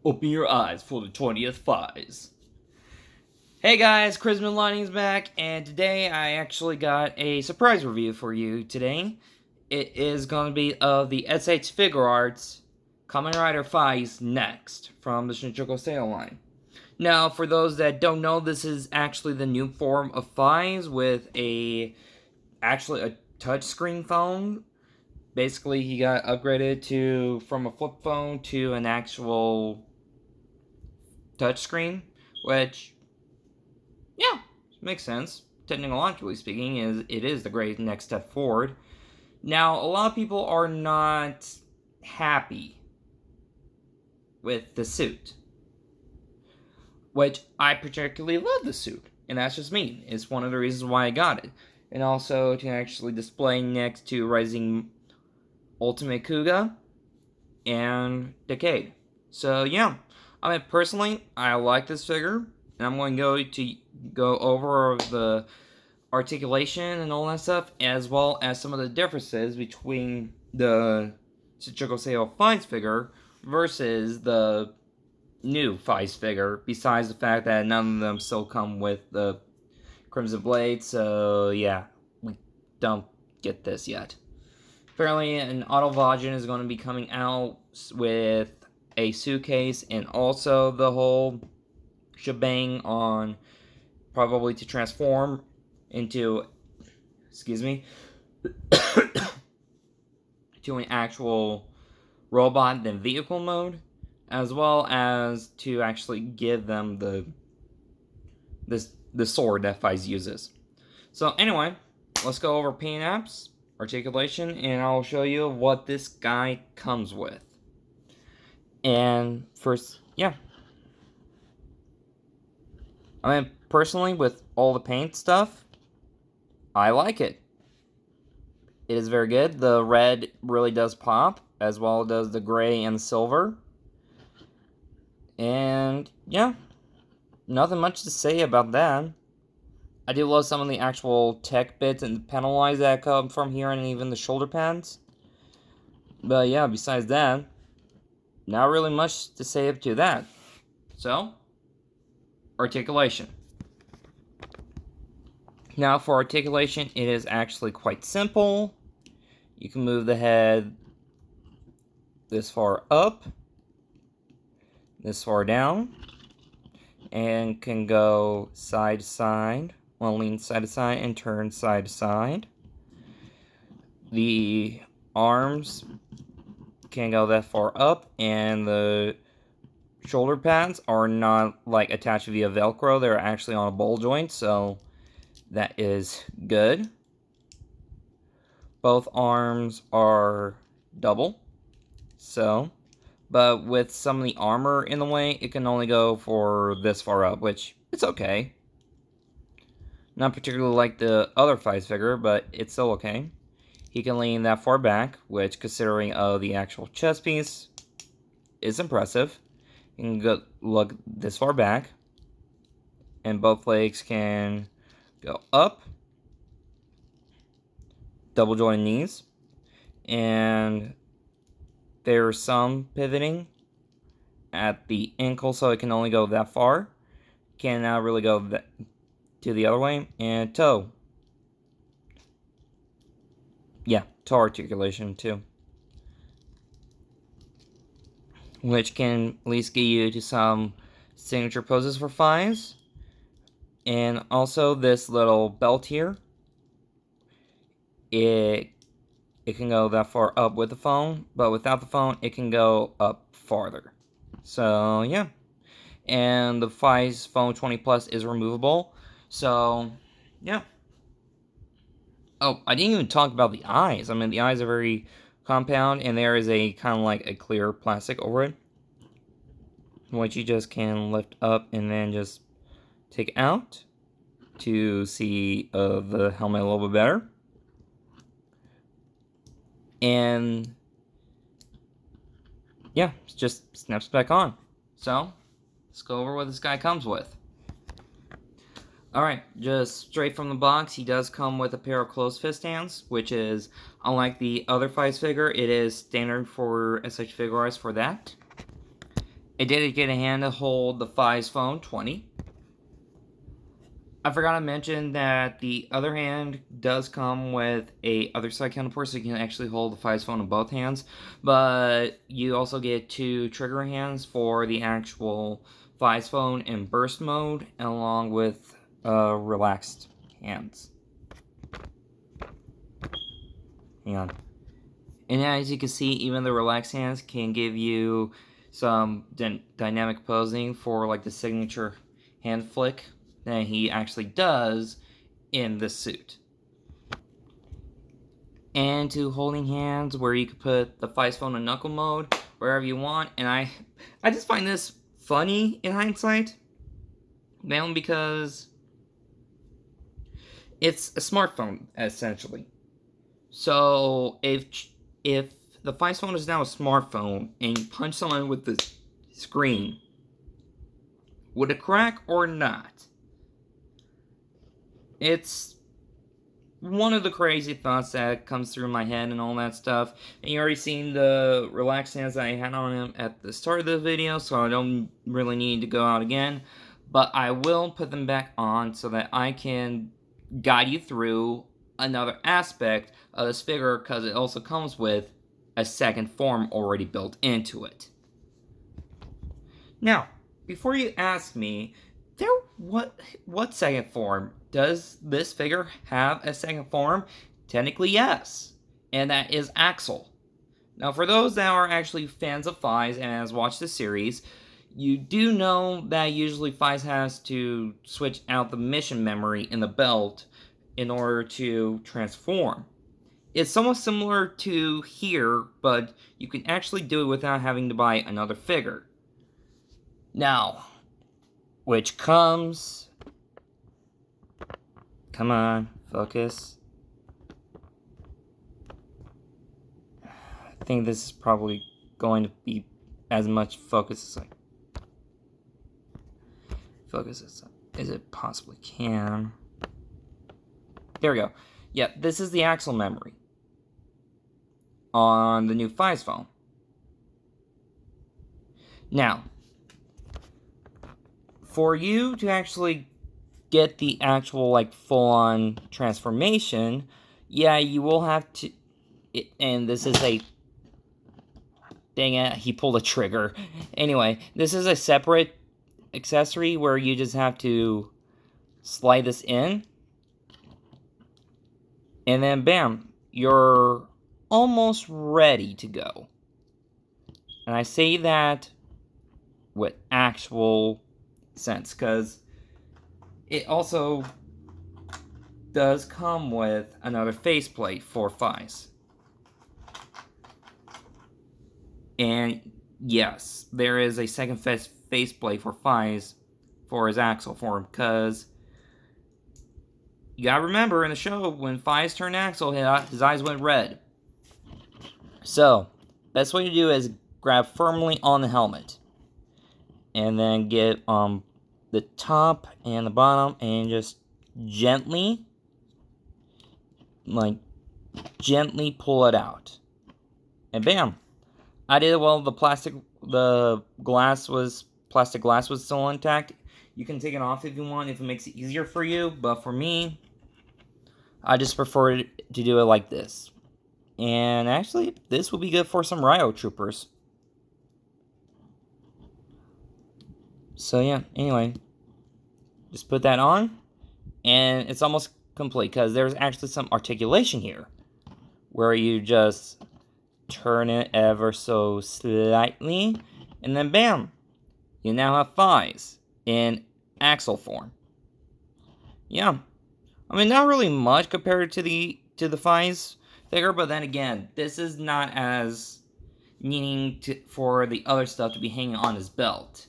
Open your eyes for the 20th Faiz. Hey guys, Chrisman Lining's back, and today I actually got a surprise review for you today. It is going to be of the SH Figuarts Kamen Rider Faiz Next from the Shinjuku Sale line. Now, for those that don't know, this is actually the new form of Faiz with a touchscreen phone. Basically, he got upgraded from a flip phone to an actual touchscreen, which, yeah, makes sense. Technologically speaking, it is the great next step forward. Now, a lot of people are not happy with the suit, which I particularly love the suit, and that's just me. It's one of the reasons why I got it. And also to actually display next to Rising Ultimate Kuga and Decade. So yeah, I mean, personally, I like this figure, and I'm going to go over the articulation and all that stuff, as well as some of the differences between the Shinjuku Sale Faiz figure versus the new Faiz figure, besides the fact that none of them still come with the Crimson Blade, so yeah, we don't get this yet. Apparently, an auto Vajin is going to be coming out with a suitcase and also the whole shebang on probably to transform into, to an actual robot than vehicle mode, as well as to actually give them the sword that Faiz uses. So anyway, let's go over paint apps, articulation, and I'll show you what this guy comes with. And first, yeah. I mean, personally, with all the paint stuff, I like it. It is very good. The red really does pop, as well as the gray and silver. And, yeah, nothing much to say about that. I do love some of the actual tech bits and panel lines that come from here, and even the shoulder pads. But yeah, besides that, not really much to say up to that. So, articulation. Now for articulation, it is actually quite simple. You can move the head this far up, this far down, and can go side to side. Well, lean side to side and turn side to side. The arms can go that far up, and the shoulder pads are not like attached via Velcro. They're actually on a ball joint, so that is good. Both arms are double, but with some of the armor in the way, it can only go for this far up, which it's okay. Not particularly like the other Faiz figure, but it's still okay. He can lean that far back, which, considering the actual chest piece, is impressive. He can look this far back, and both legs can go up, double jointed knees, and there's some pivoting at the ankle, so it can only go that far. Cannot really go to the other way, and toe. Yeah, toe articulation too, which can at least get you to some signature poses for Faiz. And also this little belt here, it can go that far up with the phone, but without the phone, it can go up farther. So yeah, and the Faiz Phone 20 Plus is removable. So yeah. Oh, I didn't even talk about the eyes. I mean, the eyes are very compound, and there is a kind of like a clear plastic over it, which you just can lift up and then just take out to see the helmet a little bit better. And yeah, it just snaps back on. So, let's go over what this guy comes with. Alright, just straight from the box, he does come with a pair of closed fist hands, which is, unlike the other Faiz figure, it is standard for SH Figuarts for that. a dedicated hand to hold the Faiz phone 20. I forgot to mention that the other hand does come with a other side counterpart, so you can actually hold the Faiz phone in both hands. But you also get 2 trigger hands for the actual Faiz phone in burst mode, along with relaxed hands. Hang on. And as you can see, even the relaxed hands can give you some dynamic posing for like the signature hand flick that he actually does in the suit. And to holding hands, where you could put the Faiz phone in knuckle mode wherever you want. And I just find this funny in hindsight, mainly because it's a smartphone essentially. So if the Faiz phone is now a smartphone and you punch someone with the screen, would it crack or not? It's one of the crazy thoughts that comes through my head and all that stuff. And you already seen the relaxed hands that I had on him at the start of the video, so I don't really need to go out again. But I will put them back on so that I can guide you through another aspect of this figure, because it also comes with a second form already built into it. Now, before you ask me, what second form? Does this figure have a second form? Technically, yes. And that is Axel. Now, for those that are actually fans of Faiz and has watched the series, you do know that usually Faiz has to switch out the mission memory in the belt in order to transform. It's somewhat similar to here, but you can actually do it without having to buy another figure. Now, which comes... Come on, focus. I think this is probably going to be as much focus as it possibly can. There we go. Yeah, this is the Axel memory on the new Faiz phone. Now, for you to actually get the actual, like, full-on transformation, yeah, you will have to... and this is a... Dang it, he pulled a trigger. Anyway, this is a separate accessory where you just have to slide this in. And then, bam, you're almost ready to go. And I say that with actual sense, because it also does come with another faceplate for Faiz. And yes, there is a second faceplate for Faiz for his Axel form, because you gotta remember in the show, when Faiz turned Axel, his eyes went red. So, best way to do is grab firmly on the helmet. And then get the top and the bottom and just gently pull it out. And bam! I did it while the plastic glass was still intact. You can take it off if you want, if it makes it easier for you, but for me, I just prefer to do it like this. And actually, this will be good for some Ryo troopers. So yeah, anyway, just put that on, and it's almost complete, because there's actually some articulation here, where you just turn it ever so slightly, and then bam, you now have Faiz in Axel form. Yeah, I mean, not really much compared to the Faiz figure, but then again, this is not as needing for the other stuff to be hanging on his belt.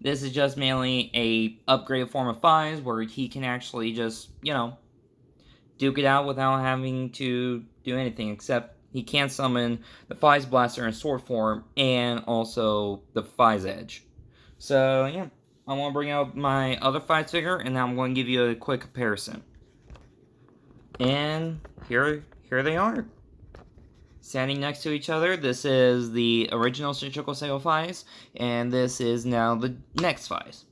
This is just mainly a upgraded form of Faiz, where he can actually just, duke it out without having to do anything, except he can summon the Faiz Blaster in sword form, and also the Faiz Edge. So, yeah, I want to bring out my other Faiz figure, and now I'm going to give you a quick comparison. And here they are. standing next to each other. This is the original Shinjuku Seigo Faiz, and this is now the next Faiz.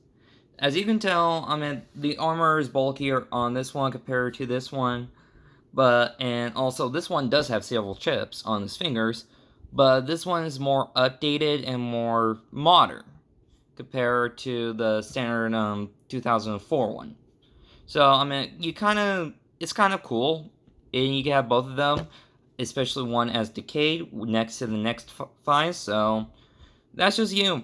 As you can tell, I mean, the armor is bulkier on this one compared to this one, and also this one does have several chips on his fingers, but this one is more updated and more modern compared to the standard 2004 one. So, I mean, it's kind of cool, and you can have both of them, especially one as decayed next to the next Faiz, so that's just you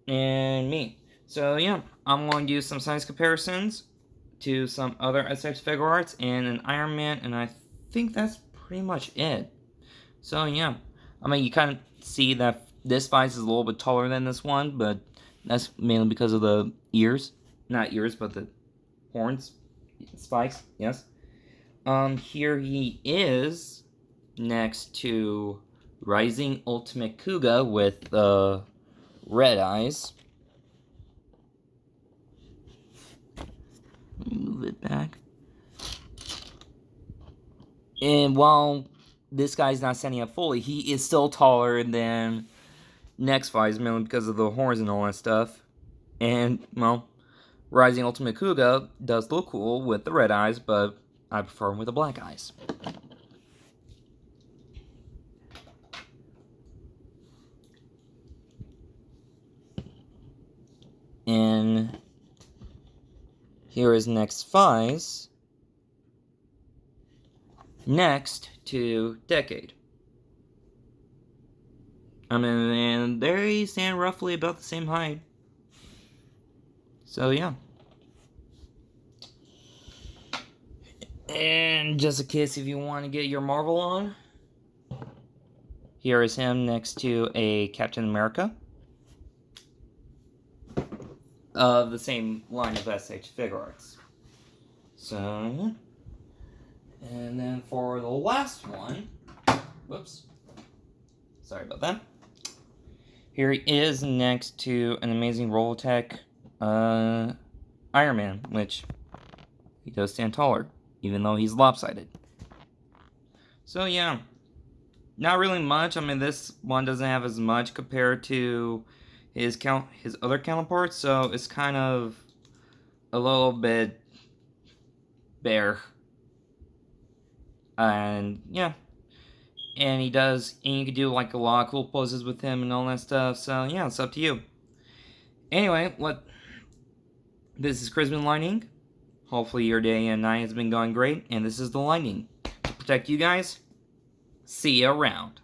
and me. So yeah, I'm going to do some size comparisons to some other SH Figuarts and an Iron Man, and I think that's pretty much it. So yeah, I mean, you kind of see that this Faiz is a little bit taller than this one, but that's mainly because of the ears. Not ears, but the horns. Spikes, yes. Here he is next to Rising Ultimate Kuga with red eyes. Move it back. And while this guy's not standing up fully, he is still taller than next Faiz, mainly because of the horns and all that stuff. And, well, Rising Ultimate Kuga does look cool with the red eyes, but I prefer him with the black eyes. And here is next Faiz. Next to Decade. I mean, and they stand roughly about the same height. So, yeah. And just in case if you want to get your Marvel on, here is him next to a Captain America of the same line of SH Figuarts. So, and then for the last one, whoops, sorry about that. Here he is next to an amazing Robotech Iron Man, which he does stand taller, even though he's lopsided. So yeah, not really much. I mean, this one doesn't have as much compared to his other counterparts, so it's kind of a little bit bare. And yeah, and you can do like a lot of cool poses with him and all that stuff. So yeah, it's up to you. Anyway, this is Chrisman Lightning. Hopefully your day and night has been going great, and this is the Lightning. To protect you guys, see you around.